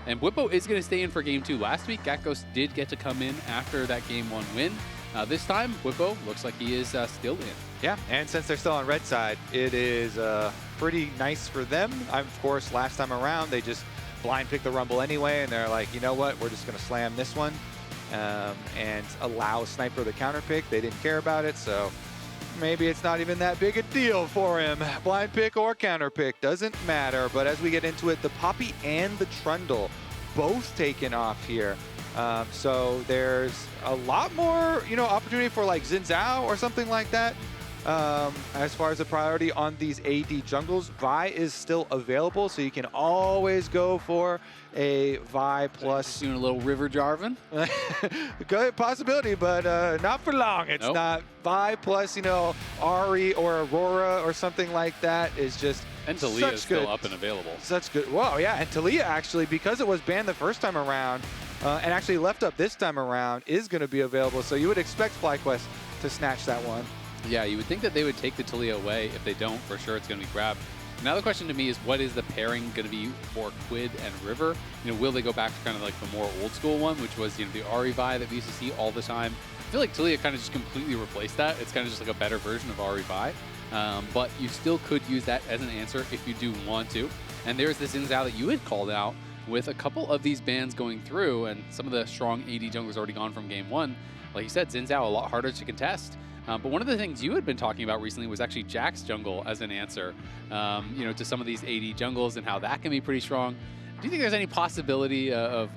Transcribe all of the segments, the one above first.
And Bwipo is going to stay in for game 2. Last week, Gatghost did get to come in after that game 1 win. This time, Bwipo looks like he is still in. Yeah, and since they're still on red side, it is pretty nice for them. Of course, last time around, they just blind picked the Rumble anyway, and they're like, you know what, we're just going to slam this one and allow Sniper the counter pick. They didn't care about it, so maybe it's not even that big a deal for him. Blind pick or counter pick, doesn't matter. But as we get into it, the Poppy and the Trundle both taken off here. So there's a lot more, opportunity for like Xin Zhao or something like that. As far as the priority on these AD jungles, Vi is still available, so you can always go for a Vi plus. Doing a little River Jarvan. Good possibility, but not for long. It's not. Vi plus, Ari or Aurora or something like that is just. And Taliyah is still up and available. Such good. Whoa, yeah, and Taliyah actually, because it was banned the first time around, and actually left up this time around, is going to be available. So you would expect FlyQuest to snatch that one. Yeah, you would think that they would take the Taliyah away. If they don't, for sure it's going to be grabbed. Now the question to me is, what is the pairing going to be for Quid and River? Will they go back to kind of like the more old school one, which was the Ari Vi that we used to see all the time? I feel like Taliyah kind of just completely replaced that. It's kind of just like a better version of Ari Vi. But you still could use that as an answer if you do want to. And there's this Xin Zhao that you had called out with a couple of these bans going through, and some of the strong AD junglers already gone from game 1. Like you said, Xin Zhao a lot harder to contest. But one of the things you had been talking about recently was actually Jack's jungle as an answer, to some of these AD jungles and how that can be pretty strong. Do you think there's any possibility of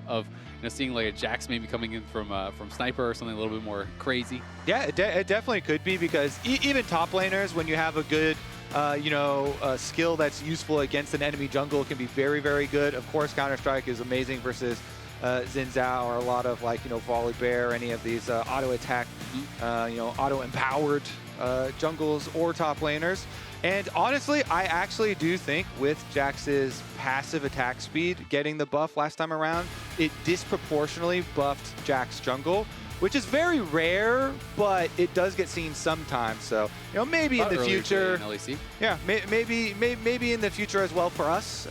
seeing like a Jax maybe coming in from Sniper or something a little bit more crazy? Yeah, it definitely could be, because even top laners, when you have a good skill that's useful against an enemy jungle, can be very, very good. Of course, Counter-Strike is amazing versus Xin Zhao or a lot of Volley Bear, any of these auto-attack, auto-empowered jungles or top laners. And honestly, I actually do think with Jax's passive attack speed getting the buff last time around, it disproportionately buffed Jax jungle, which is very rare, but it does get seen sometimes. So, maybe in the future, yeah, maybe in the future as well for us.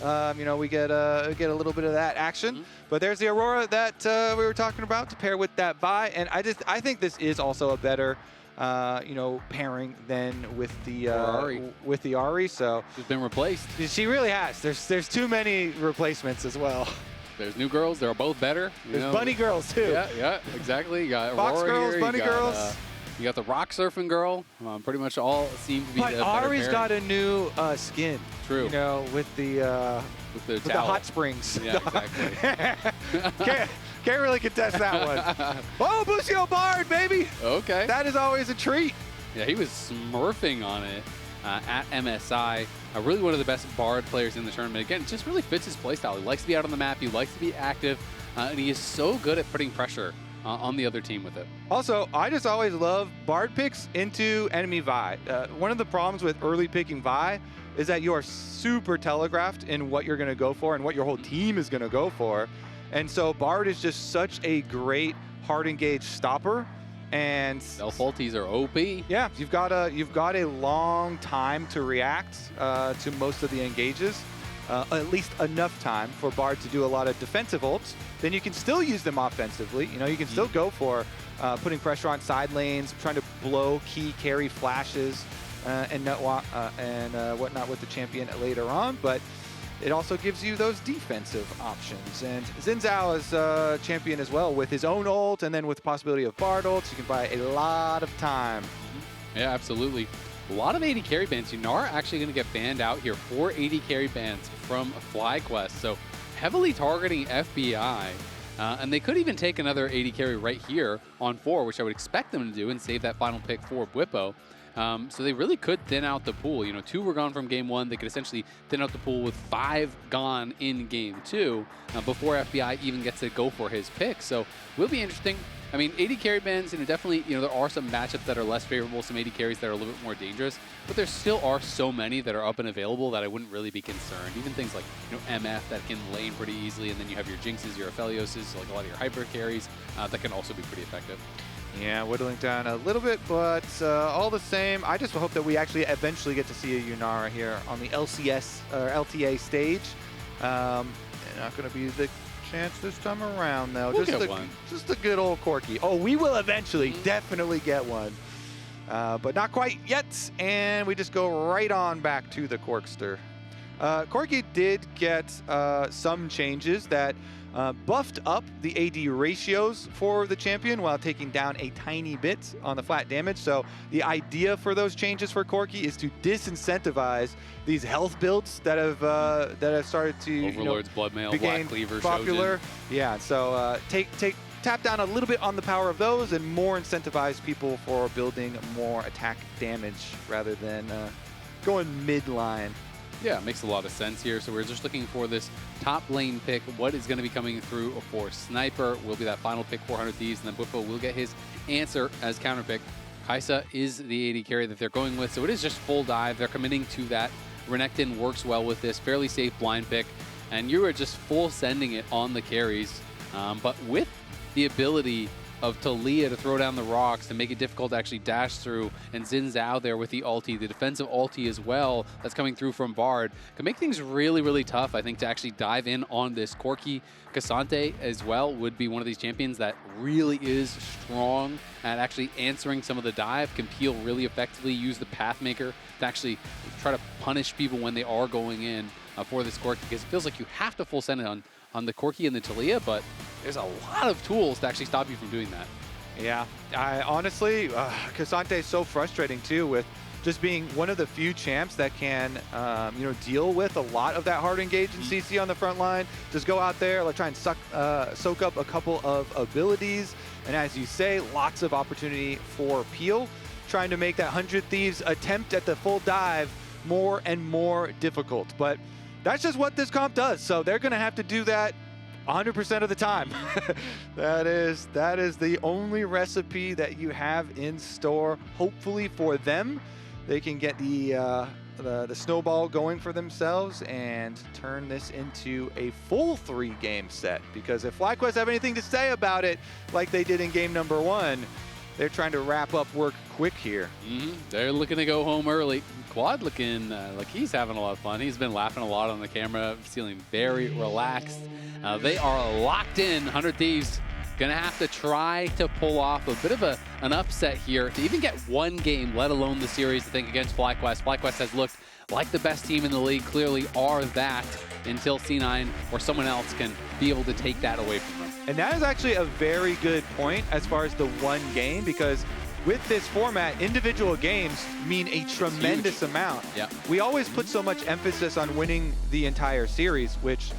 We get a little bit of that action. But there's the Aurora that we were talking about to pair with that Vi, and I think this is also a better pairing than with the Ari. So she's been replaced. She really has. There's too many replacements as well. There's new girls. They're both better. There's bunny girls too. Yeah, exactly. You got Fox Aurora girls, here. bunny girls. You got the rock surfing girl. Pretty much all seem to be. But Ari's got a new skin. True. With the hot springs. Yeah, exactly. Can't really contest that one. Oh, Busio Bard, baby. Okay. That is always a treat. Yeah, he was smurfing on it at MSI. Really one of the best Bard players in the tournament. Again, it just really fits his playstyle. He likes to be out on the map. He likes to be active. And he is so good at putting pressure on the other team with it. Also, I just always love Bard picks into enemy Vi. One of the problems with early picking Vi is that you are super telegraphed in what you're going to go for and what your whole team is going to go for. And so Bard is just such a great hard engage stopper. And self-ultis are OP. Yeah, you've got a long time to react to most of the engages. At least enough time for Bard to do a lot of defensive ults. Then you can still use them offensively. You can still go for putting pressure on side lanes, trying to blow key carry flashes and whatnot with the champion later on. But it also gives you those defensive options. And Xin Zhao is a champion as well with his own ult, and then with the possibility of Bard ults, you can buy a lot of time. Yeah, absolutely. A lot of AD carry bans. You are actually going to get banned out here. 4 AD carry bans from FlyQuest. So heavily targeting FBI. And they could even take another AD carry right here on 4, which I would expect them to do, and save that final pick for Bwipo. So they really could thin out the pool. 2 were gone from game 1. They could essentially thin out the pool with 5 gone in game 2 before FBI even gets to go for his pick. So will be interesting. I mean, AD carry bans, definitely, there are some matchups that are less favorable, some AD carries that are a little bit more dangerous, but there still are so many that are up and available that I wouldn't really be concerned. Even things like, MF that can lane pretty easily, and then you have your Jinxes, your Aphelioses, like a lot of your hyper carries that can also be pretty effective. Yeah, whittling down a little bit, but all the same, I just hope that we actually eventually get to see a Yunara here on the LCS or LTA stage. Not going to be the chance this time around, though. We'll get one. Just the good old Corki. Oh, we will eventually definitely get one. But not quite yet, and we just go right on back to the Corkster. Corki did get some changes that buffed up the AD ratios for the champion while taking down a tiny bit on the flat damage. So the idea for those changes for Corki is to disincentivize these health builds that have started to Overlord's Bloodmail, became Black Cleaver, popular. Shojin. Yeah, so tap down a little bit on the power of those and more incentivize people for building more attack damage rather than going midline. Yeah, it makes a lot of sense here. So we're just looking for this top lane pick. What is going to be coming through for Sniper will be that final pick, 400 Thieves, and then Bwipo will get his answer as counter pick. Kaisa is the AD carry that they're going with, so it is just full dive. They're committing to that. Renekton works well with this, fairly safe blind pick, and you are just full sending it on the carries. But with the ability of Taliyah to throw down the rocks to make it difficult to actually dash through, and Zhao there with the ulti, the defensive ulti as well that's coming through from Bard, can make things really, really tough, I think, to actually dive in on this Corki. Ksante as well would be one of these champions that really is strong at actually answering some of the dive, can peel really effectively, use the Pathmaker to actually try to punish people when they are going in for this Corki, because it feels like you have to full send it on the Corki and the Taliyah, but there's a lot of tools to actually stop you from doing that. Yeah, I honestly, Ksante is so frustrating too, with just being one of the few champs that can, deal with a lot of that hard engage in CC on the front line. Just go out there, try and soak up a couple of abilities, and as you say, lots of opportunity for peel, trying to make that 100 Thieves attempt at the full dive more and more difficult. But that's just what this comp does, so they're going to have to do that 100% of the time. that is the only recipe that you have in store. Hopefully for them, they can get the snowball going for themselves and turn this into a full 3-game set. Because if FlyQuest have anything to say about it, like they did in game number 1, they're trying to wrap up work quick here. They're looking to go home early. Quad looking like he's having a lot of fun. He's been laughing a lot on the camera, feeling very relaxed. They are locked in. 100 Thieves gonna have to try to pull off a bit of an upset here to even get one game, let alone the series, I think, against FlyQuest. FlyQuest has looked like the best team in the league, clearly are that, until C9 or someone else can be able to take that away from them. And that is actually a very good point as far as the one game, because with this format, individual games mean a tremendous amount. Yeah. We always put so much emphasis on winning the entire series, which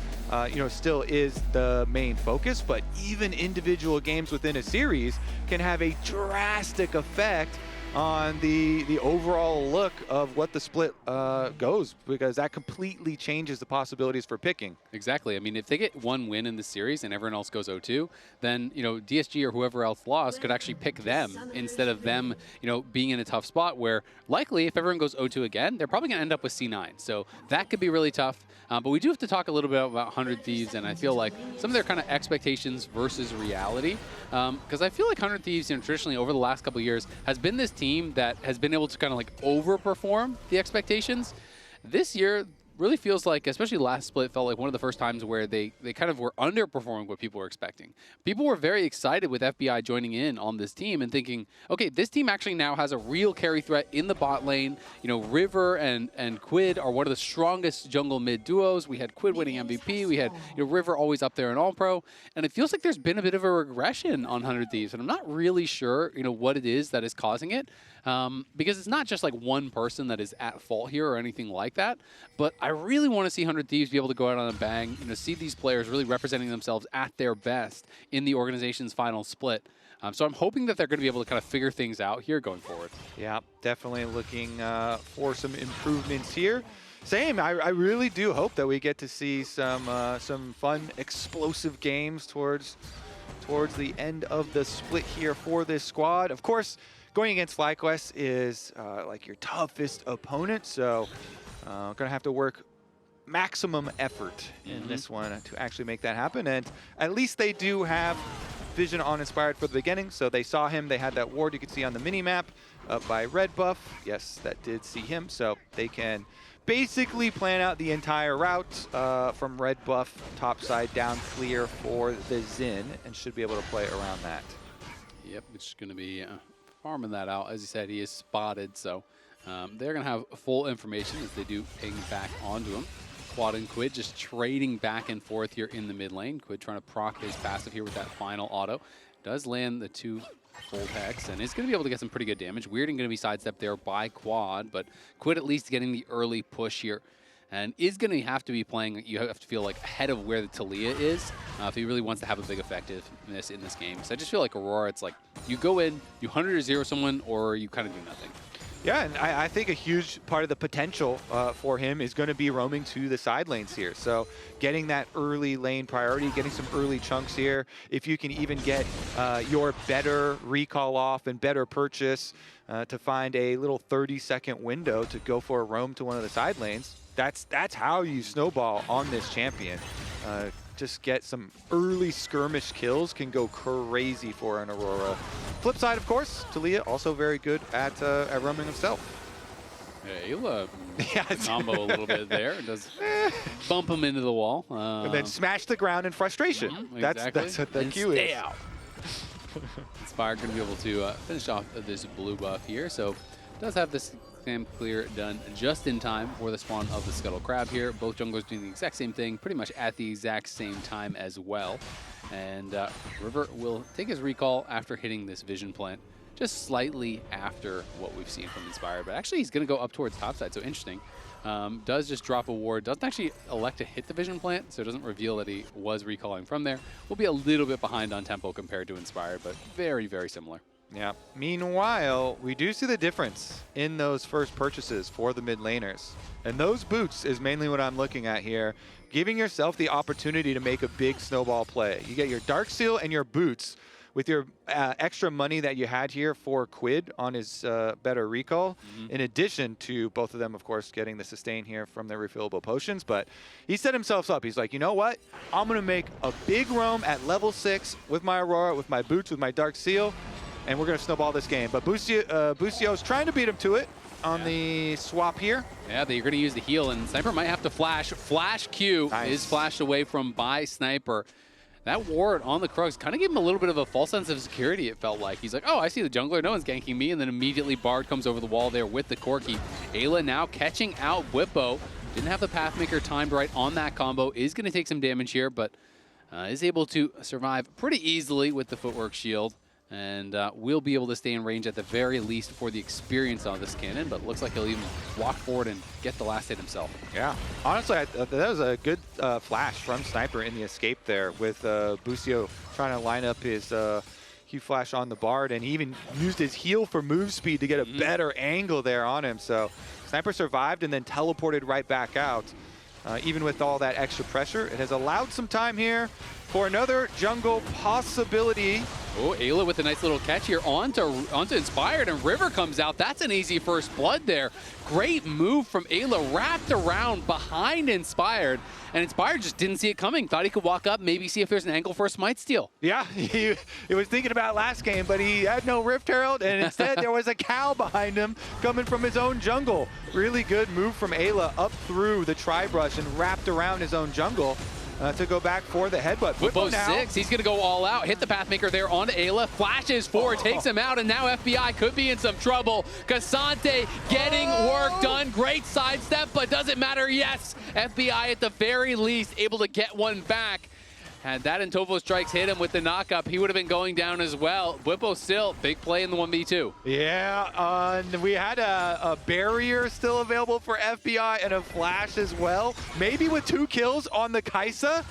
still is the main focus, but even individual games within a series can have a drastic effect on the overall look of what the split goes, because that completely changes the possibilities for picking. Exactly. I mean, if they get one win in the series and everyone else goes 0-2, then, DSG or whoever else lost could actually pick them instead of them, being in a tough spot where likely if everyone goes 0-2 again, they're probably going to end up with C9. So that could be really tough. But we do have to talk a little bit about 100 Thieves, and I feel like some of their kind of expectations versus reality. Because I feel like 100 Thieves, traditionally over the last couple of years, has been this team that has been able to kind of overperform the expectations. This year really feels like, especially last split, felt like one of the first times where they kind of were underperforming what people were expecting. People were very excited with FBI joining in on this team and thinking, okay, this team actually now has a real carry threat in the bot lane. River and Quid are one of the strongest jungle mid duos. We had Quid winning MVP. We had River always up there in All-Pro. And it feels like there's been a bit of a regression on 100 Thieves. And I'm not really sure, what it is that is causing it. Because it's not just like one person that is at fault here or anything like that. But I really want to see 100 Thieves be able to go out on a bang, see these players really representing themselves at their best in the organization's final split. So I'm hoping that they're going to be able to kind of figure things out here going forward. Yeah, definitely looking for some improvements here. Same, I really do hope that we get to see some fun, explosive games towards the end of the split here for this squad. Of course, going against FlyQuest is like your toughest opponent, so gonna have to work maximum effort in this one to actually make that happen. And at least they do have vision on Inspired for the beginning, so they saw him. They had that ward you could see on the mini map up by red buff. Yes, that did see him, so they can basically plan out the entire route from red buff, top side down clear for the Xin, and should be able to play around that. Yep, it's going to be farming that out. As you said, he is spotted, so they're going to have full information as they do ping back onto him. Quad and Quid just trading back and forth here in the mid lane. Quid trying to proc his passive here with that final auto. Does land the 2 full hex and is going to be able to get some pretty good damage. Weird and going to be sidestepped there by Quad, but Quid at least getting the early push here. And is going to have to be playing, you have to feel like ahead of where the Taliyah is if he really wants to have a big effectiveness in this game. So I just feel like Aurora, it's like you go in, you 100 or 0 someone, or you kind of do nothing. Yeah, and I think a huge part of the potential for him is going to be roaming to the side lanes here. So getting that early lane priority, getting some early chunks here. If you can even get your better recall off and better purchase to find a little 30-second window to go for a roam to one of the side lanes, that's how you snowball on this champion. Just get some early skirmish kills can go crazy for an Aurora. Flip side, of course, Taliyah also very good at roaming himself. Yeah, Eyla combo a little bit there. Does bump him into the wall. And then smash the ground in frustration. Exactly. That's what the cue is. Out. Inspired going to be able to finish off this blue buff here. So does have this Cam clear done just in time for the spawn of the Scuttle Crab here. Both junglers doing the exact same thing, pretty much at the exact same time as well. And River will take his recall after hitting this vision plant, just slightly after what we've seen from Inspired. But actually, he's going to go up towards topside, so interesting. Does just drop a ward, doesn't actually elect to hit the vision plant, so it doesn't reveal that he was recalling from there. We'll be a little bit behind on tempo compared to Inspired, but very, very similar. Yeah. Meanwhile, we do see the difference in those first purchases for the mid laners. And those boots is mainly what I'm looking at here. Giving yourself the opportunity to make a big snowball play. You get your Dark Seal and your boots with your extra money that you had here for Quid on his better recall, in addition to both of them, of course, getting the sustain here from their refillable potions. But he set himself up. He's like, you know what? I'm going to make a big roam at level 6 with my Aurora, with my boots, with my Dark Seal. And we're going to snowball this game. But Busio's trying to beat him to it on the swap here. Yeah, you're going to use the heal, and Sniper might have to flash. Flash Q is flashed away from by Sniper. That ward on the Krugs kind of gave him a little bit of a false sense of security, it felt like. He's like, oh, I see the jungler, no one's ganking me, and then immediately Bard comes over the wall there with the Corki. Eyla now catching out Bwipo. Didn't have the Pathmaker timed right on that combo. Is going to take some damage here, but is able to survive pretty easily with the Footwork Shield. And will be able to stay in range at the very least for the experience on this cannon, but looks like he'll even walk forward and get the last hit himself. Yeah, honestly, that was a good flash from Sniper in the escape there with Busio trying to line up his Q flash on the Bard, and he even used his heal for move speed to get a better angle there on him. So Sniper survived and then teleported right back out. Even with all that extra pressure, it has allowed some time here for another jungle possibility. Oh, Eyla with a nice little catch here onto Inspired, and River comes out. That's an easy first blood there. Great move from Eyla, wrapped around behind Inspired, and Inspired just didn't see it coming. Thought he could walk up, maybe see if there's an angle for a smite steal. Yeah, he was thinking about last game, but he had no Rift Herald, and instead there was a cow behind him coming from his own jungle. Really good move from Eyla up through the tri-brush and wrapped around his own jungle. To go back for the headbutt. Bwipo 6, he's going to go all out. Hit the Pathmaker there onto Eyla. Flashes forward, takes him out, and now FBI could be in some trouble. Ksante getting work done. Great sidestep, but doesn't matter. Yes, FBI at the very least able to get one back. Had that and Tofo Strikes hit him with the knockup, he would have been going down as well. Bwipo still, big play in the 1v2. Yeah, and we had a barrier still available for FBI and a flash as well. Maybe with 2 kills on the Kaisa.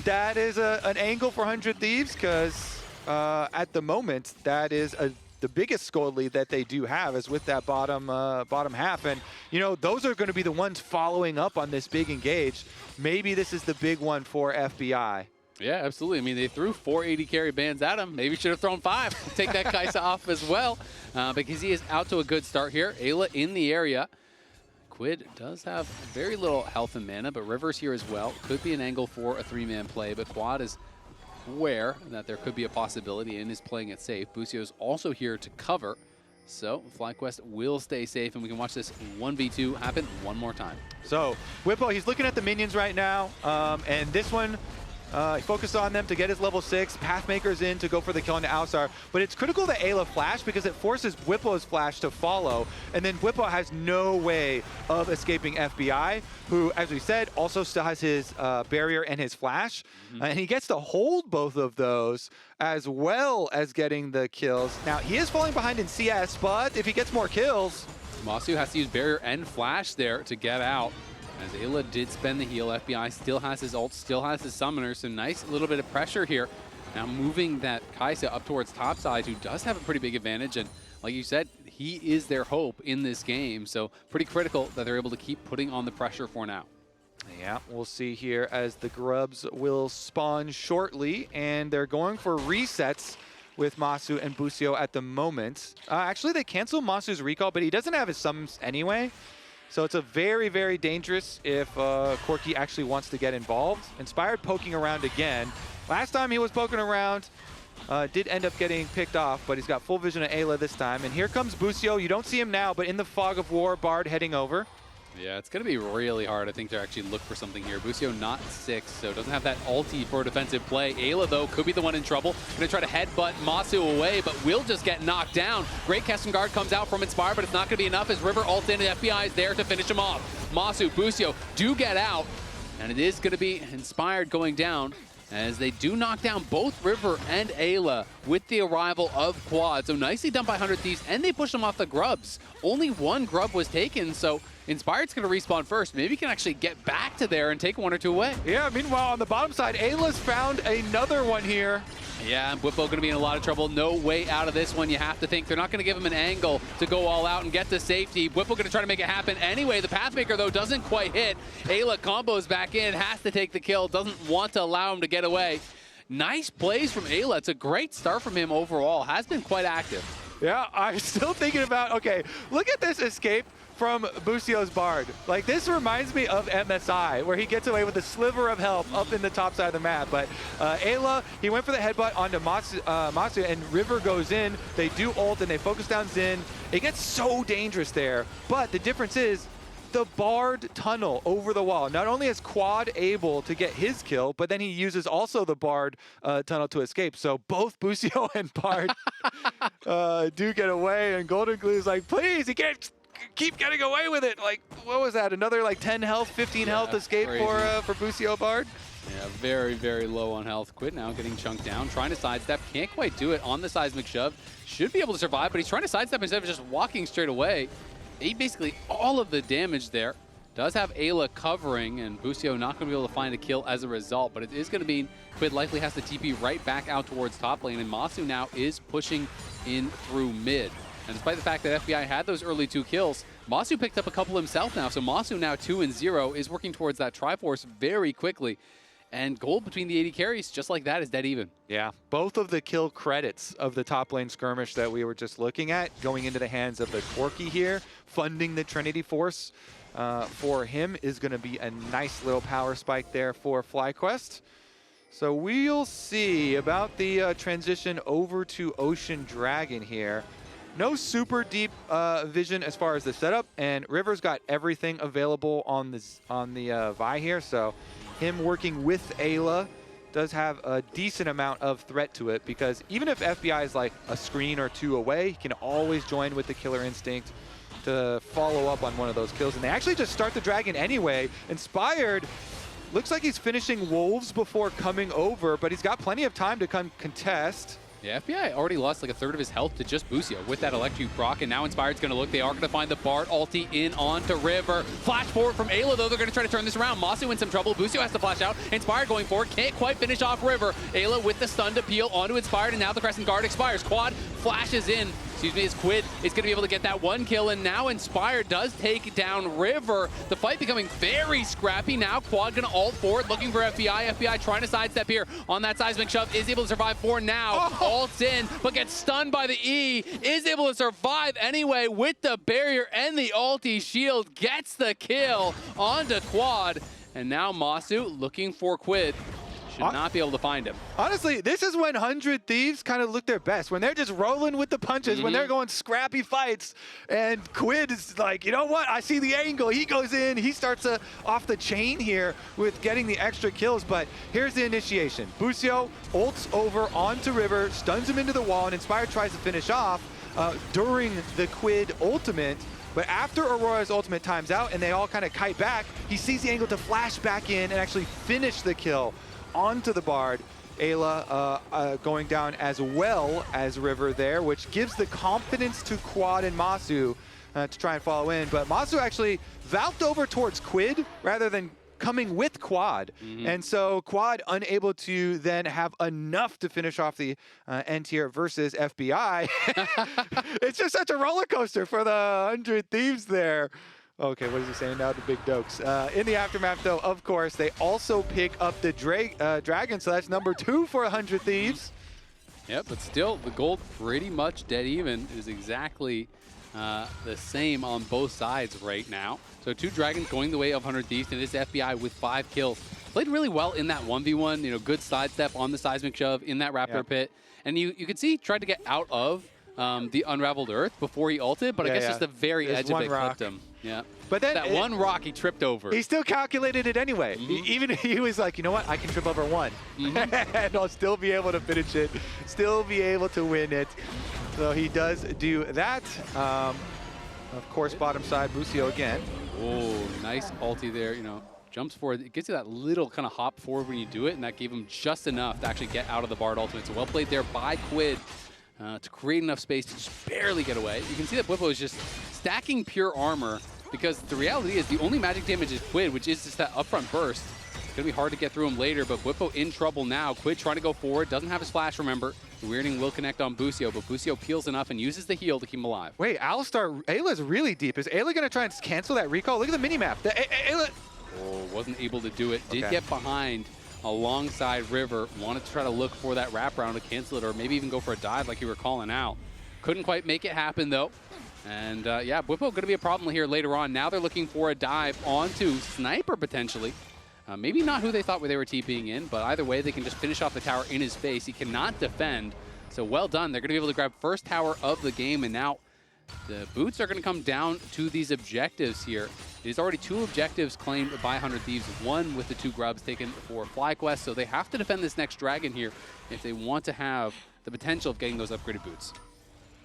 That is an angle for 100 Thieves, because at the moment, that is the biggest score lead that they do have is with that bottom half. And, you know, those are going to be the ones following up on this big engage. Maybe this is the big one for FBI. Yeah, absolutely. I mean, they threw 480 carry bands at him. Maybe should have thrown 5. Take that Kaisa off as well, because he is out to a good start here. Eyla in the area. Quid does have very little health and mana, but River's here as well. Could be an angle for a 3-man play, but Quad is aware that there could be a possibility and is playing it safe. Busio's also here to cover. So FlyQuest will stay safe, and we can watch this 1v2 happen one more time. So Bwipo, he's looking at the minions right now, and this one, he focused on them to get his level 6. Pathmaker's in to go for the kill into Alistar, but it's critical that Eyla flash because it forces Bwipo's flash to follow, and then Bwipo has no way of escaping FBI, who, as we said, also still has his barrier and his flash, and he gets to hold both of those as well as getting the kills. Now, he is falling behind in CS, but if he gets more kills... Massu has to use barrier and flash there to get out. As Eyla did spend the heal, FBI still has his ult, still has his summoner, so nice little bit of pressure here. Now moving that Kaisa up towards topside, who does have a pretty big advantage, and like you said, he is their hope in this game, so pretty critical that they're able to keep putting on the pressure for now. Yeah, we'll see here as the grubs will spawn shortly, and they're going for resets with Massu and Busio at the moment. Actually, they cancel Masu's recall, but he doesn't have his summons anyway. So it's a very, very dangerous if Corki actually wants to get involved. Inspired poking around again. Last time he was poking around, did end up getting picked off, but he's got full vision of Eyla this time. And here comes Busio. You don't see him now, but in the fog of war, Bard heading over. Yeah, it's going to be really hard, I think, to actually look for something here. Busio not 6, so doesn't have that ulti for a defensive play. Eyla, though, could be the one in trouble. Going to try to headbutt Massu away, but will just get knocked down. Great custom guard comes out from Inspire, but it's not going to be enough as River ult in and FBI is there to finish him off. Massu, Busio do get out, and it is going to be Inspired going down as they do knock down both River and Eyla with the arrival of Quad. So nicely done by 100 Thieves, and they push them off the grubs. Only one grub was taken, so Inspired's going to respawn first. Maybe he can actually get back to there and take 1 or 2 away. Yeah, meanwhile, on the bottom side, Ayla's found another one here. Yeah, and Bwipo going to be in a lot of trouble. No way out of this one, you have to think. They're not going to give him an angle to go all out and get to safety. Bwipo going to try to make it happen anyway. The Pathmaker, though, doesn't quite hit. Eyla combos back in, has to take the kill, doesn't want to allow him to get away. Nice plays from Eyla. It's a great start from him overall. Has been quite active. Yeah, I'm still thinking about, okay, look at this escape from Busio's Bard. Like, this reminds me of MSI, where he gets away with a sliver of health up in the top side of the map. But Eyla, he went for the headbutt onto Massu, and River goes in. They do ult, and they focus down Xin. It gets so dangerous there. But the difference is the Bard tunnel over the wall. Not only is Quad able to get his kill, but then he uses also the Bard tunnel to escape. So both Busio and Bard do get away, and Golden Glue is like, please, he can't keep getting away with it. Like, what was that? Another like 10 health, 15 health escape for Busio Bard? Yeah, very, very low on health. Quid now getting chunked down, trying to sidestep. Can't quite do it on the seismic shove. Should be able to survive, but he's trying to sidestep instead of just walking straight away. Ate basically all of the damage there. Does have Eyla covering, and Busio not going to be able to find a kill as a result, but it is going to mean Quid likely has to TP right back out towards top lane, and Massu now is pushing in through mid. And despite the fact that FBI had those early 2 kills, Massu picked up a couple himself now, so Massu now 2-0 is working towards that Triforce very quickly. And gold between the AD carries, just like that, is dead even. Yeah, both of the kill credits of the top lane skirmish that we were just looking at going into the hands of the Corki here, funding the Trinity Force for him is going to be a nice little power spike there for FlyQuest. So we'll see about the transition over to Ocean Dragon here. No super deep vision as far as the setup, and River's got everything available on the Vi here, so him working with Eyla does have a decent amount of threat to it, because even if FBI is like a screen or 2 away, he can always join with the Killer Instinct to follow up on one of those kills. And they actually just start the Dragon anyway. Inspired looks like he's finishing Wolves before coming over, but he's got plenty of time to come contest. Yeah, FBI already lost like a third of his health to just Busio with that electric proc, and now Inspired's going to look. They are going to find the Bard ulti in onto River. Flash forward from Eyla, though. They're going to try to turn this around. Massu in some trouble. Busio has to flash out. Inspired going forward. Can't quite finish off River. Eyla with the stun to peel onto Inspired, and now the Crescent Guard expires. Quad flashes in. As Quid is going to be able to get that 1 kill, and now Inspired does take down River. The fight becoming very scrappy. Now Quad going to ult forward, looking for FBI. FBI trying to sidestep here on that seismic shove. Is able to survive for now. Ults in, but gets stunned by the E. Is able to survive anyway with the barrier and the ulti shield. Gets the kill onto Quad. And now Massu looking for Quid. Should not be able to find him. Honestly, this is when 100 Thieves kind of look their best, when they're just rolling with the punches, when they're going scrappy fights, and Quid is like, you know what, I see the angle, he goes in, he starts off the chain here with getting the extra kills, but here's the initiation. Busio ults over onto River, stuns him into the wall, and Inspired tries to finish off during the Quid ultimate. But after Aurora's ultimate times out and they all kind of kite back, he sees the angle to flash back in and actually finish the kill onto the Bard. Eyla going down as well as River there, which gives the confidence to Quad and Massu to try and follow in. But Massu actually valved over towards Quid rather than coming with Quad. And so Quad unable to then have enough to finish off the end tier versus FBI. It's just such a roller coaster for the 100 Thieves there. Okay, what is he saying now? The big dokes. In the aftermath, though, of course, they also pick up the Dragon, so that's number 2 for 100 Thieves. Yep, but still, the gold pretty much dead even. It is exactly the same on both sides right now. So 2 Dragons going the way of 100 Thieves, and this FBI with 5 kills. Played really well in that 1v1, you know, good sidestep on the seismic shove in that Raptor pit. And you could see he tried to get out of the Unraveled Earth before he ulted, but I guess just the very edge of it clipped him. Yeah. But then that one rock he tripped over. He still calculated it anyway. Even he was like, you know what, I can trip over 1. And I'll still be able to finish it, still be able to win it. So he does do that. Of course, bottom side, Busio again. Oh, nice ulti there, you know. Jumps forward. It gives you that little kind of hop forward when you do it, and that gave him just enough to actually get out of the Bard ultimate. So well played there by Quid to create enough space to just barely get away. You can see that Bwipo is just stacking pure armor because the reality is the only magic damage is Quid, which is just that upfront burst. It's going to be hard to get through him later, but Bwipo in trouble now. Quid trying to go forward, doesn't have his flash, remember. The weirding will connect on Busio, but Busio peels enough and uses the heal to keep him alive. Wait, Alistar, Eyla's really deep. Is Eyla going to try and cancel that recall? Look at the minimap. Eyla... Oh, wasn't able to do it. Did get behind alongside River. Wanted to try to look for that wraparound to cancel it, or maybe even go for a dive like you were calling out. Couldn't quite make it happen, though. And yeah, Bwipo going to be a problem here later on. Now they're looking for a dive onto Sniper, potentially. Maybe not who they thought they were TPing in, but either way, they can just finish off the tower in his face. He cannot defend, so well done. They're going to be able to grab first tower of the game, and now the boots are going to come down to these objectives here. It is already 2 objectives claimed by 100 Thieves, 1 with the 2 grubs taken for FlyQuest, so they have to defend this next dragon here if they want to have the potential of getting those upgraded boots.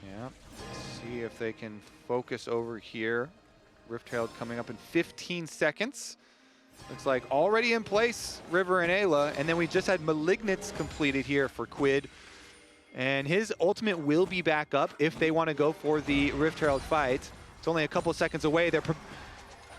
Yeah, let's see if they can focus over here. Rift-Tailed coming up in 15 seconds. Looks like already in place, River and Eyla, and then we just had Malignants completed here for Quid. And his ultimate will be back up if they want to go for the Rift Herald fight. It's only a couple seconds away. They're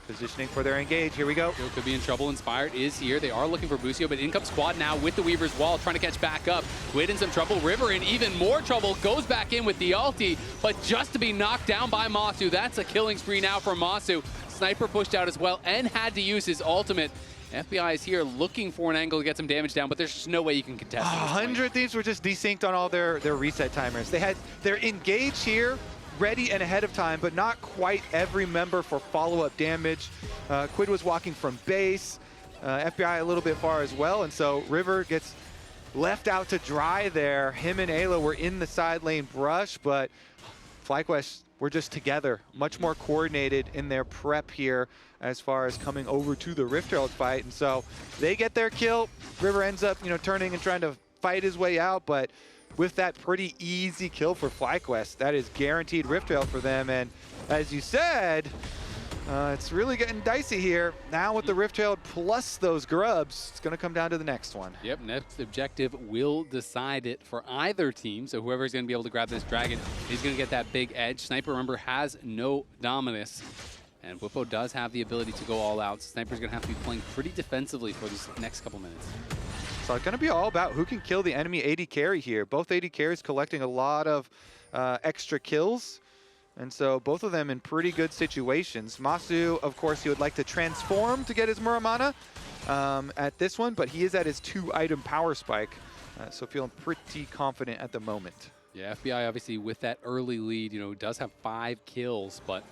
positioning for their engage. Here we go. Still could be in trouble. Inspired is here. They are looking for Busio, but in comes Squad now with the Weaver's Wall, trying to catch back up. Quid in some trouble. River in even more trouble. Goes back in with the ulti, but just to be knocked down by Massu. That's a killing spree now for Massu. Sniper pushed out as well and had to use his ultimate. FBI is here looking for an angle to get some damage down, but there's just no way you can contest it. 100 Thieves were just desynced on all their reset timers. They had their engage here ready and ahead of time, but not quite every member for follow-up damage. Quid was walking from base, FBI a little bit far as well, and so River gets left out to dry there. Him and Eyla were in the side lane brush, but FlyQuest were just together, much more coordinated in their prep here as far as coming over to the Rift Herald fight. And so they get their kill. River ends up, turning and trying to fight his way out, but with that pretty easy kill for FlyQuest, that is guaranteed Rift Herald for them. And as you said, it's really getting dicey here. Now with the Rift Herald plus those grubs, it's going to come down to the next one. Yep, next objective will decide it for either team. So whoever's going to be able to grab this dragon is going to get that big edge. Sniper, remember, has no dominus. And Bwipo does have the ability to go all out. Sniper's going to have to be playing pretty defensively for these next couple minutes. So it's going to be all about who can kill the enemy AD carry here. Both AD carries collecting a lot of extra kills. And so both of them in pretty good situations. Massu, of course, he would like to transform to get his Muramana at this one, but he is at his 2-item power spike. So feeling pretty confident at the moment. Yeah, FBI obviously with that early lead, does have 5 kills, but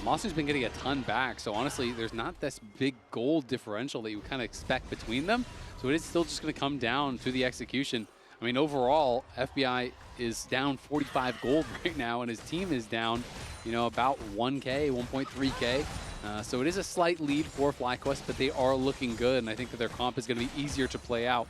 Massu's been getting a ton back. So honestly, there's not this big gold differential that you kind of expect between them. So it is still just going to come down to the execution. I mean, overall, FBI is down 45 gold right now, and his team is down, about 1K, 1.3K. So it is a slight lead for FlyQuest, but they are looking good, and I think that their comp is going to be easier to play out.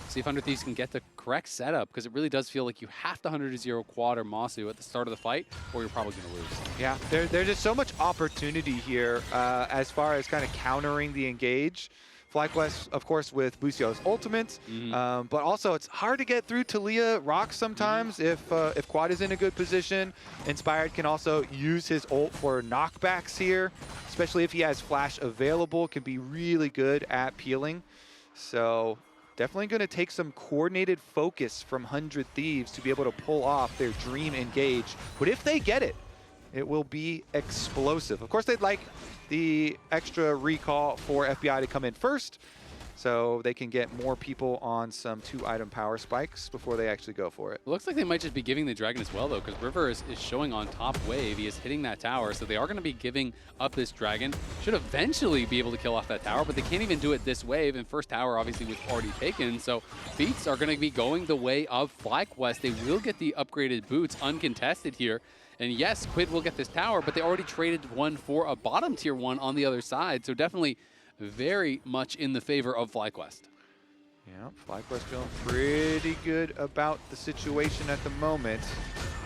See if 100 Thieves can get the correct setup, because it really does feel like you have to 100-0 quad or Massu at the start of the fight, or you're probably going to lose. Yeah, there's just so much opportunity here as far as kind of countering the engage. FlyQuest, of course, with Busio's ultimate, but also it's hard to get through Taliyah rocks sometimes if Quad is in a good position. Inspired can also use his ult for knockbacks here, especially if he has flash available, can be really good at peeling. So definitely going to take some coordinated focus from 100 Thieves to be able to pull off their dream engage. But if they get it, it will be explosive. Of course, they'd like the extra recall for FBI to come in first, so they can get more people on some 2-item power spikes before they actually go for it. It looks like they might just be giving the Dragon as well, though, because River is showing on top wave. He is hitting that tower, so they are going to be giving up this Dragon. Should eventually be able to kill off that tower, but they can't even do it this wave, and first tower obviously was already taken, so beats are going to be going the way of FlyQuest. They will get the upgraded boots uncontested here. And yes, Quid will get this tower, but they already traded one for a bottom tier one on the other side. So definitely very much in the favor of FlyQuest. Yeah, FlyQuest feeling pretty good about the situation at the moment.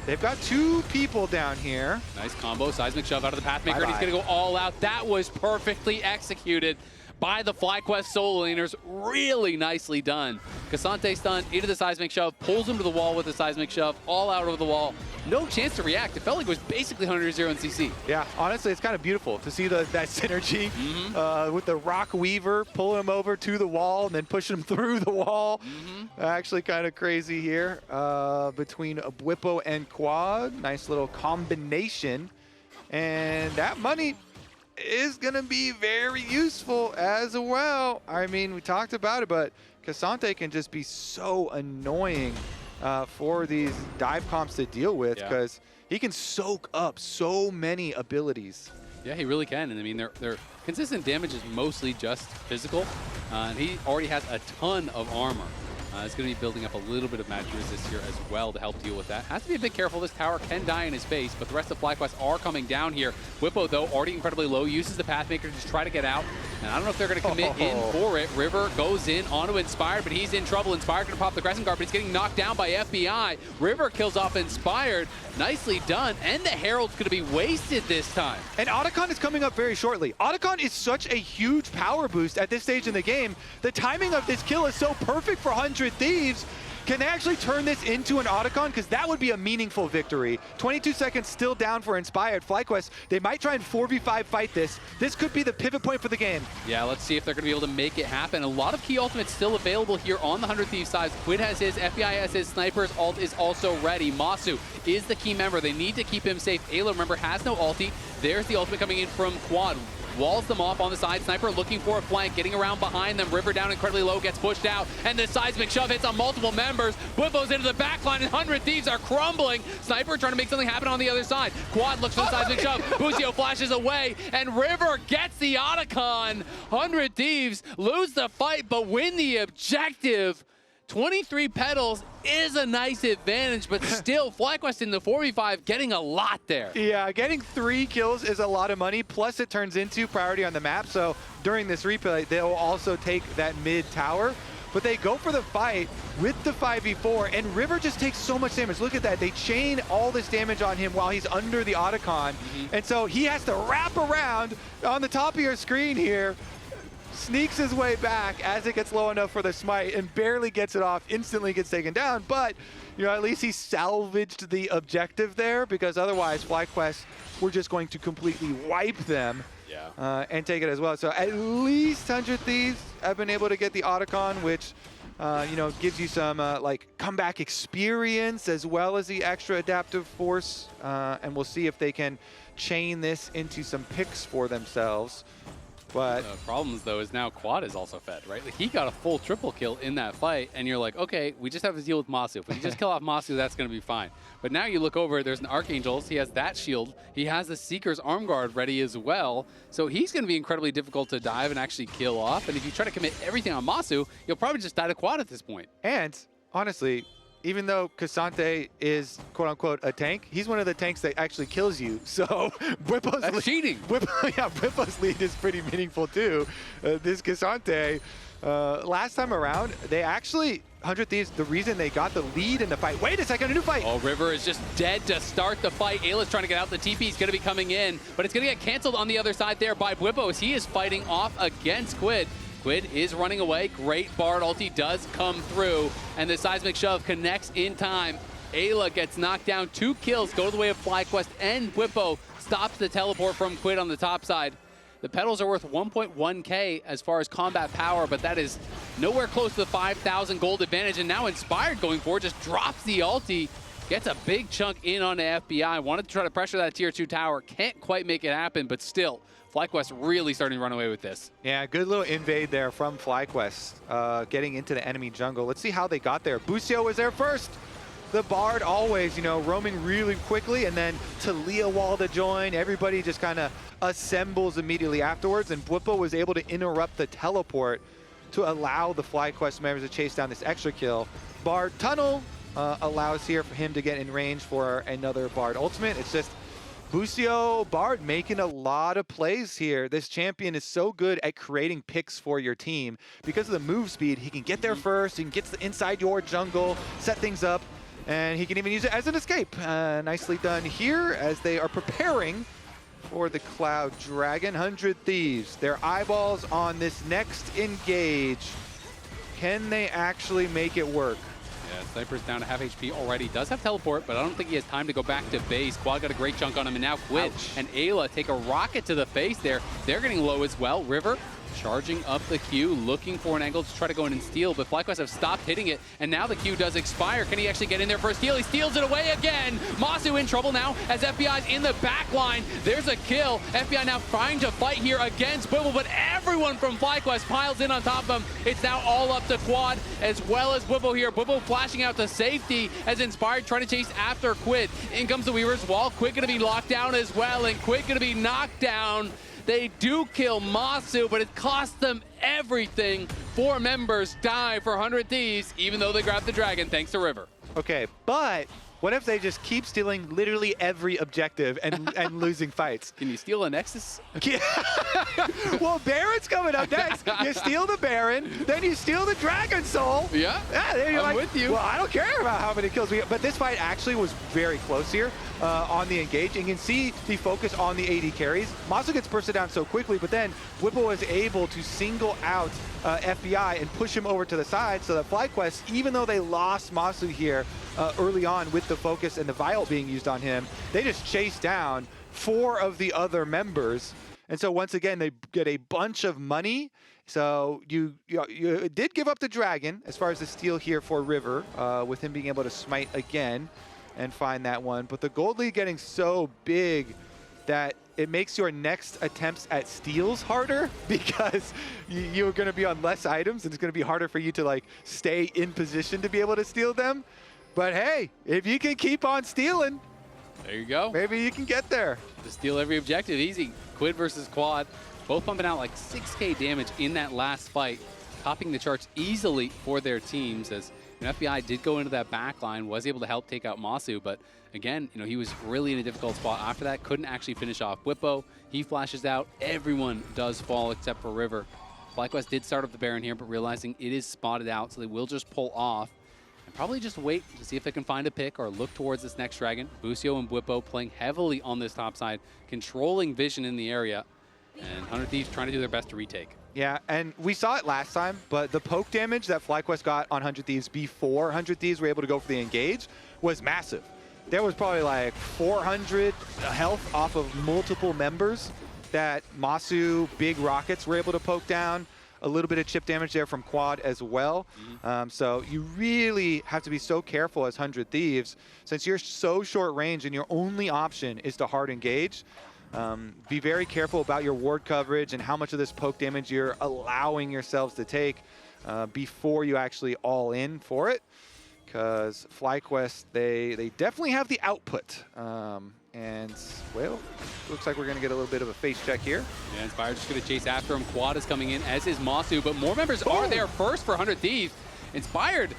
They've got 2 people down here. Nice combo, seismic shove out of the Pathmaker, and he's gonna go all out. That was perfectly executed by the FlyQuest solo laners. Really nicely done. Ksante stun into the seismic shove, pulls him to the wall with the seismic shove, all out over the wall. No chance to react. It felt like it was basically 100-0 in CC. Yeah, honestly, it's kind of beautiful to see that synergy with the Rock Weaver, pulling him over to the wall and then pushing him through the wall. Actually kind of crazy here between Bwipo and Quad. Nice little combination. And that money is going to be very useful as well. I mean, we talked about it, but Ksante can just be so annoying for these dive comps to deal with, because he can soak up so many abilities. Yeah, he really can. And I mean, their consistent damage is mostly just physical. And he already has a ton of armor. It's going to be building up a little bit of magic resist here as well to help deal with that. Has to be a bit careful. This tower can die in his face, but the rest of FlyQuest are coming down here. Bwipo, though, already incredibly low, uses the Pathmaker to just try to get out. And I don't know if they're going to commit in for it. River goes in onto Inspired, but he's in trouble. Inspired going to pop the Crescent Guard, but he's getting knocked down by FBI. River kills off Inspired. Nicely done. And the Herald's going to be wasted this time. And Otacon is coming up very shortly. Otacon is such a huge power boost at this stage in the game. The timing of this kill is so perfect for 100 Thieves. Can they actually turn this into an Otacon? Because that would be a meaningful victory. 22 seconds still down for Inspired. FlyQuest, they might try and 4v5 fight this. This could be the pivot point for the game. Yeah, let's see if they're going to be able to make it happen. A lot of key ultimates still available here on the 100 Thieves side. Quid has his, FBI has his, Sniper's ult is also ready. Massu is the key member. They need to keep him safe. Eyla, remember, has no ulti. There's the ultimate coming in from Quad. Walls them off on the side. Sniper looking for a flank, getting around behind them. River down incredibly low, gets pushed out, and the seismic shove hits on multiple members. Bwipo's into the back line, and 100 Thieves are crumbling. Sniper trying to make something happen on the other side. Quad looks for the seismic shove. Busio flashes away, and River gets the Otacon. 100 Thieves lose the fight, but win the objective. 23 petals is a nice advantage, but still, FlyQuest in the 4v5 getting a lot there. Yeah, getting 3 kills is a lot of money, plus it turns into priority on the map, so during this replay, they'll also take that mid tower, but they go for the fight with the 5v4, and River just takes so much damage. Look at that, they chain all this damage on him while he's under the Otacon, and so he has to wrap around on the top of your screen here, sneaks his way back as it gets low enough for the smite and barely gets it off, instantly gets taken down, but at least he salvaged the objective there, because otherwise FlyQuest were just going to completely wipe them and take it as well. So at least 100 Thieves have been able to get the Otacon, which gives you some like comeback experience as well as the extra adaptive force, and we'll see if they can chain this into some picks for themselves. But the problems, though, is now Quad is also fed, right? Like, he got a full triple kill in that fight, and you're like, okay, we just have to deal with Massu. If we can just kill off Massu, that's going to be fine. But now you look over, there's an Archangel's. He has that shield. He has the Seeker's arm guard ready as well. So he's going to be incredibly difficult to dive and actually kill off. And if you try to commit everything on Massu, you'll probably just die to Quad at this point. And honestly, even though Ksante is quote-unquote a tank, he's one of the tanks that actually kills you. So Bwipo's cheating. Bwipo's lead is pretty meaningful too. This Ksante, last time around, they actually, 100 Thieves, the reason they got the lead in the fight. Wait a second, a new fight. Oh, River is just dead to start the fight. Eyla's trying to get out. The TP is going to be coming in, but it's going to get canceled on the other side there by Bwipo as he is fighting off against Quid. Quid is running away. Great Bard ulti does come through, and the seismic shove connects in time. Eyla gets knocked down. 2 kills go the way of FlyQuest, and Bwipo stops the teleport from Quid on the top side. The pedals are worth 1.1k as far as combat power, but that is nowhere close to the 5,000 gold advantage. And now Inspired going forward just drops the ulti, gets a big chunk in on the FBI. Wanted to try to pressure that tier 2 tower. Can't quite make it happen, but still, FlyQuest really starting to run away with this. Yeah, good little invade there from FlyQuest, getting into the enemy jungle. Let's see how they got there. Busio was there first. The Bard always, you know, roaming really quickly, and then Taliyah wall to join. Everybody just kind of assembles immediately afterwards, and Bwipo was able to interrupt the teleport to allow the FlyQuest members to chase down this extra kill. Bard tunnel allows here for him to get in range for another Bard ultimate. It's just Busio, Bard making a lot of plays here. This champion is so good at creating picks for your team. Because of the move speed, he can get there first, he can get inside your jungle, set things up, and he can even use it as an escape. Nicely done here as they are preparing for the Cloud Dragon. 100 Thieves, their eyeballs on this next engage. Can they actually make it work? Yeah, Sniper's down to half HP already. Does have teleport, but I don't think he has time to go back to base. Quad got a great chunk on him, and now Quid and Eyla take a rocket to the face there. They're getting low as well. River charging up the Q, looking for an angle to try to go in and steal, but FlyQuest have stopped hitting it, and now the Q does expire. Can he actually get in there for a steal? He steals it away again. Massu in trouble now as FBI's in the back line. There's a kill. FBI now trying to fight here against Bwipo, but everyone from FlyQuest piles in on top of him. It's now all up to Quad as well as Bwipo here. Bwipo flashing out to safety as Inspired trying to chase after Quid. In comes the Weaver's Wall. Quid going to be locked down as well, and Quid going to be knocked down. They do kill Massu, but it cost them everything. 4 members die for 100 Thieves, even though they grabbed the dragon thanks to River. Okay, but what if they just keep stealing literally every objective and losing fights? Can you steal a Nexus? Well, Baron's coming up next. You steal the Baron, then you steal the Dragon Soul. Yeah, then you're I'm with you. Well, I don't care about how many kills we get. But this fight actually was very close here on the engage. You can see the focus on the AD carries. Massu gets bursted down so quickly, but then Bwipo was able to single out FBI and push him over to the side so that FlyQuest, even though they lost Massu here early on with the focus and the Vial being used on him, they just chased down 4 of the other members. And so once again, they get a bunch of money. So you did give up the dragon as far as the steal here for River, with him being able to smite again and find that one. But the gold lead getting so big that it makes your next attempts at steals harder because you're going to be on less items and it's going to be harder for you to like stay in position to be able to steal them. But hey, if you can keep on stealing, there you go. Maybe you can get there. Just steal every objective, easy. Quid versus Quad, both pumping out like 6k damage in that last fight, topping the charts easily for their teams as FBI did go into that back line, was able to help take out Massu, but again, you know, he was really in a difficult spot after that, couldn't actually finish off Bwipo. He flashes out, everyone does fall except for River. FlyQuest did start up the Baron here, but realizing it is spotted out, so they will just pull off and probably just wait to see if they can find a pick or look towards this next dragon. Busio and Bwipo playing heavily on this top side, controlling vision in the area, and 100 Thieves trying to do their best to retake. Yeah, and we saw it last time, but the poke damage that FlyQuest got on 100 Thieves before 100 Thieves were able to go for the engage was massive. There was probably like 400 health off of multiple members that Massu, big rockets were able to poke down. A little bit of chip damage there from Quad as well. So you really have to be so careful as 100 Thieves. Since you're so short range and your only option is to hard engage, Be very careful about your ward coverage and how much of this poke damage you're allowing yourselves to take before you actually all in for it. Because FlyQuest, they definitely have the output. And, well, looks like we're going to get a little bit of a face check here. Yeah, Inspired just going to chase after him. Quad is coming in, as is Massu, but more members are there first for 100 Thieves. Inspired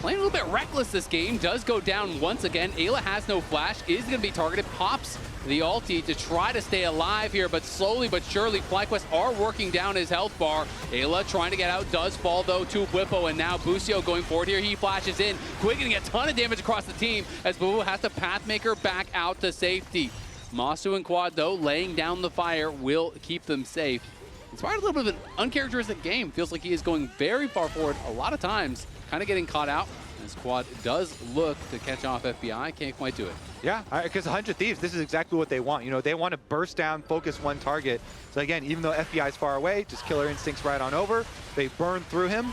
playing a little bit reckless this game, does go down once again. Eyla has no flash, is going to be targeted, pops the ulti to try to stay alive here, but slowly but surely FlyQuest are working down his health bar. Eyla trying to get out, does fall though to Bwipo, and now Busio going forward here. He flashes in. Quid getting a ton of damage across the team as Bwipo has to Pathmaker back out to safety. Massu and Quad though, laying down the fire, will keep them safe. Inspired a little bit of an uncharacteristic game. Feels like he is going very far forward a lot of times, kind of getting caught out. As Quad does look to catch off FBI, can't quite do it. Yeah, because 100 Thieves, this is exactly what they want. You know, they want to burst down, focus one target. So again, even though FBI is far away, just killer instincts right on over. They burn through him.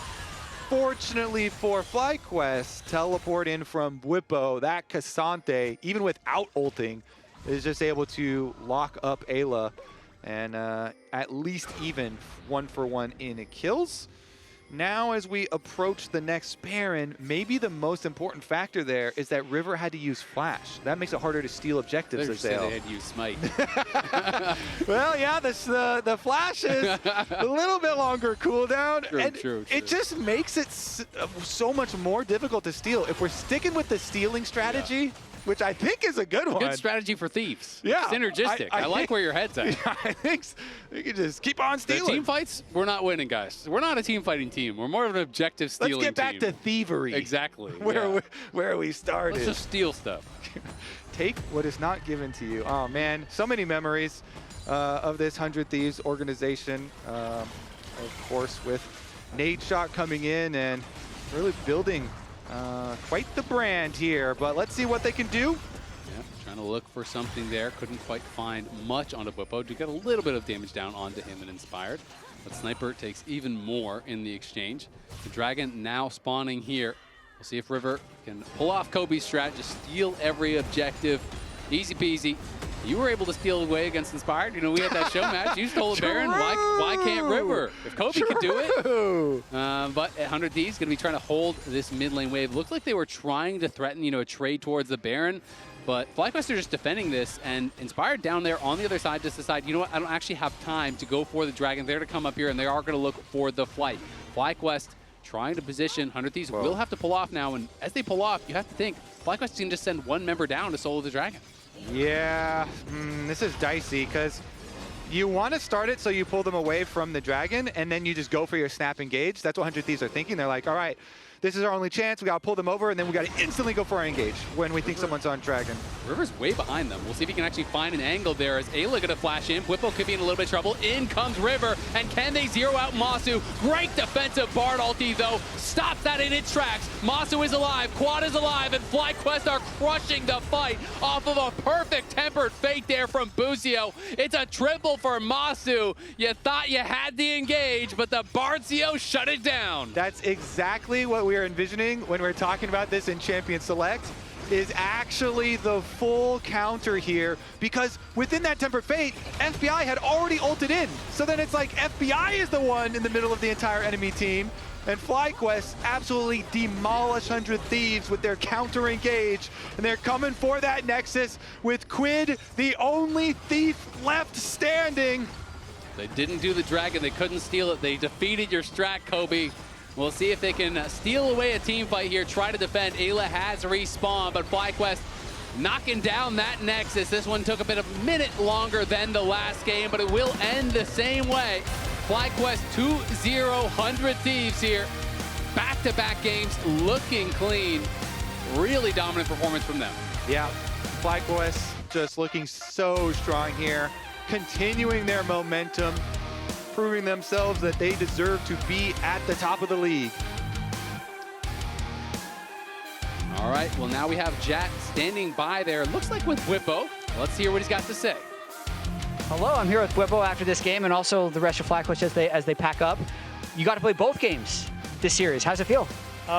Fortunately for FlyQuest, teleport in from Bwipo, that Ksante, even without ulting, is just able to lock up Eyla and at least even 1-for-1 in kills. Now, as we approach the next Baron, maybe the most important factor there is that River had to use Flash. That makes it harder to steal objectives. They had to use Smite. Well, yeah, the Flash is a little bit longer cooldown. True. It just makes it so much more difficult to steal. If we're sticking with the stealing strategy, which I think is a good one. Good strategy for Thieves. Yeah. Synergistic. I like where your head's at. Yeah, I think we can just keep on stealing. The team fights, we're not winning, guys. We're not a team fighting team. We're more of an objective stealing team. Let's get back to thievery. Exactly. Where we started. Let's just steal stuff. Take what is not given to you. Oh, man. So many memories of this 100 Thieves organization. Of course, with Nadeshot coming in and really building quite the brand here, but let's see what they can do. Yeah, trying to look for something there. Couldn't quite find much onto Bwipo. Did get a little bit of damage down onto him and Inspired, but Sniper takes even more in the exchange. The Dragon now spawning here. We'll see if River can pull off Kobe's strat, just steal every objective. Easy peasy. You were able to steal away against Inspired. You know, we had that show match. You stole a Baron. Why can't River? If Kobe can do it. But 100 Thieves going to be trying to hold this mid lane wave. Looked like they were trying to threaten, you know, a trade towards the Baron. But FlyQuest are just defending this, and Inspired down there on the other side just decide, you know what, I don't actually have time to go for the Dragon. They're to come up here, and they are going to look for the flight. FlyQuest trying to position. 100 Thieves will have to pull off now, and as they pull off, you have to think FlyQuest can just send one member down to solo the Dragon. Yeah, this is dicey because you want to start it so you pull them away from the Dragon and then you just go for your snap engage. That's what 100 Thieves are thinking. They're like, all right, this is our only chance. We got to pull them over and then we got to instantly go for our engage when we think someone's on Dragon. River's way behind them. We'll see if he can actually find an angle there as Eyla going to flash in. Bwipo could be in a little bit of trouble. In comes River, and can they zero out Massu? Great defensive Bard ulti, though. Stops that in its tracks. Massu is alive, Quad is alive, and FlyQuest are crushing the fight off of a perfect tempered fate there from Busio. It's a triple for Massu. You thought you had the engage, but the Bardzio shut it down. That's exactly what we were envisioning when we were talking about this in Champion Select. Is actually the full counter here, because within that Tempered Fate, FBI had already ulted in. So then it's like FBI is the one in the middle of the entire enemy team, and FlyQuest absolutely demolish 100 Thieves with their counter engage, and they're coming for that Nexus with Quid, the only thief left standing. They didn't do the Dragon, they couldn't steal it. They defeated your strat, Kobe. We'll see if they can steal away a team fight here, try to defend. Eyla has respawned, but FlyQuest knocking down that Nexus. This one took a minute longer than the last game, but it will end the same way. FlyQuest 2-0, 100 Thieves here. Back-to-back games looking clean. Really dominant performance from them. Yeah, FlyQuest just looking so strong here, continuing their momentum, proving themselves that they deserve to be at the top of the league. All right, well now we have Jack standing by there. Looks like with Bwipo. Let's hear what he's got to say. Hello, I'm here with Bwipo after this game and also the rest of FlyQuest as they pack up. You got to play both games this series. How's it feel?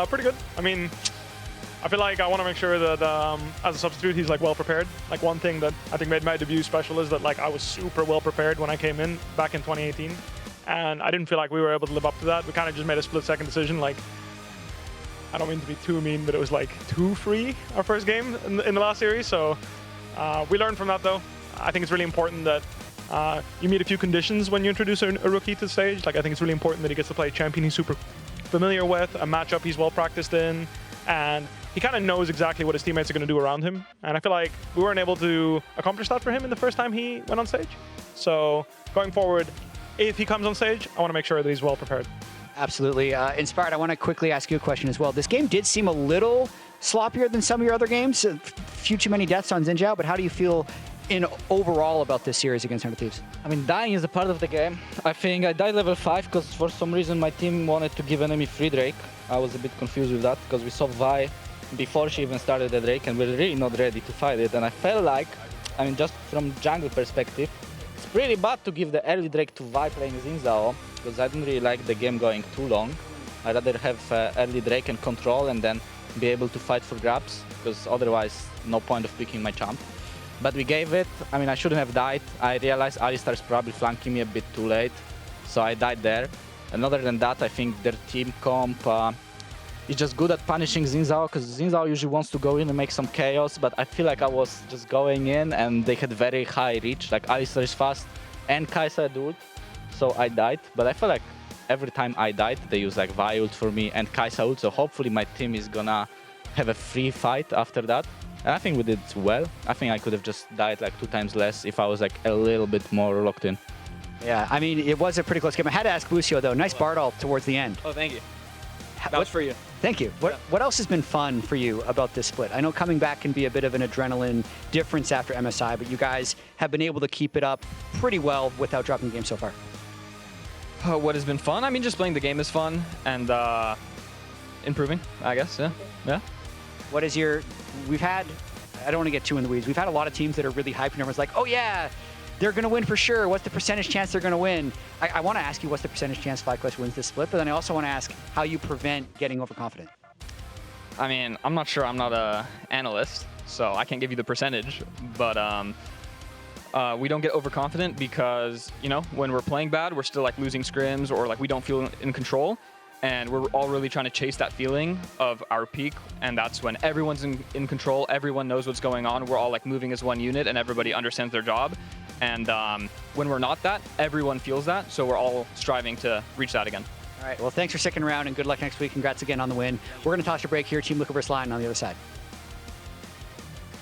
Pretty good. I mean, I feel like I want to make sure that as a substitute, he's like well prepared. Like one thing that I think made my debut special is that like I was super well prepared when I came in back in 2018, and I didn't feel like we were able to live up to that. We kind of just made a split-second decision. Like, I don't mean to be too mean, but it was like 2-3 our first game in the last series. So we learned from that though. I think it's really important that you meet a few conditions when you introduce a rookie to the stage. Like I think it's really important that he gets to play a champion he's super familiar with, a matchup he's well practiced in, and he kind of knows exactly what his teammates are going to do around him. And I feel like we weren't able to accomplish that for him in the first time he went on stage. So going forward, if he comes on stage, I want to make sure that he's well prepared. Absolutely. Inspired, I want to quickly ask you a question as well. This game did seem a little sloppier than some of your other games. A few too many deaths on Zhao, but how do you feel in overall about this series against Thieves? I mean, dying is a part of the game. I think I died level 5 because for some reason my team wanted to give enemy free Drake. I was a bit confused with that because we saw Vi before she even started the Drake and we're really not ready to fight it. And I felt like, I mean, just from jungle perspective, it's pretty bad to give the early Drake to Vi playing Zhao because I didn't really like the game going too long. I'd rather have early Drake and control and then be able to fight for grabs because otherwise no point of picking my champ. But we gave it. I mean, I shouldn't have died. I realized Alistar is probably flanking me a bit too late, so I died there. And other than that, I think their team comp is just good at punishing Zhao, because Zhao usually wants to go in and make some chaos, but I feel like I was just going in and they had very high reach. Like Alistar is fast and Kaisa had ult, so I died. But I feel like every time I died, they use like Vi ult for me and Kaisa ult, so hopefully my team is gonna have a free fight after that. And I think we did well. I think I could have just died like 2 times less if I was like a little bit more locked in. Yeah, I mean, it was a pretty close game. I had to ask Busio, though. Nice Bardal towards the end. Oh, thank you. That was for you. Thank you. What else has been fun for you about this split? I know coming back can be a bit of an adrenaline difference after MSI, but you guys have been able to keep it up pretty well without dropping the game so far. What has been fun? I mean, just playing the game is fun and improving, I guess. Yeah. What is your... We've had... I don't want to get too in the weeds. We've had a lot of teams that are really hyped and everyone's like, oh yeah, they're going to win for sure. What's the percentage chance they're going to win? I want to ask you what's the percentage chance FlyQuest wins this split, but then I also want to ask how you prevent getting overconfident. I mean, I'm not sure. I'm not an analyst, so I can't give you the percentage, but we don't get overconfident because, you know, when we're playing bad, we're still like losing scrims or like we don't feel in control. And we're all really trying to chase that feeling of our peak. And that's when everyone's in control. Everyone knows what's going on. We're all like moving as one unit and everybody understands their job. And when we're not that, everyone feels that. So we're all striving to reach that again. All right. Well, thanks for sticking around and good luck next week. Congrats again on the win. We're going to toss a break here. Team Liquor vs. Lion on the other side.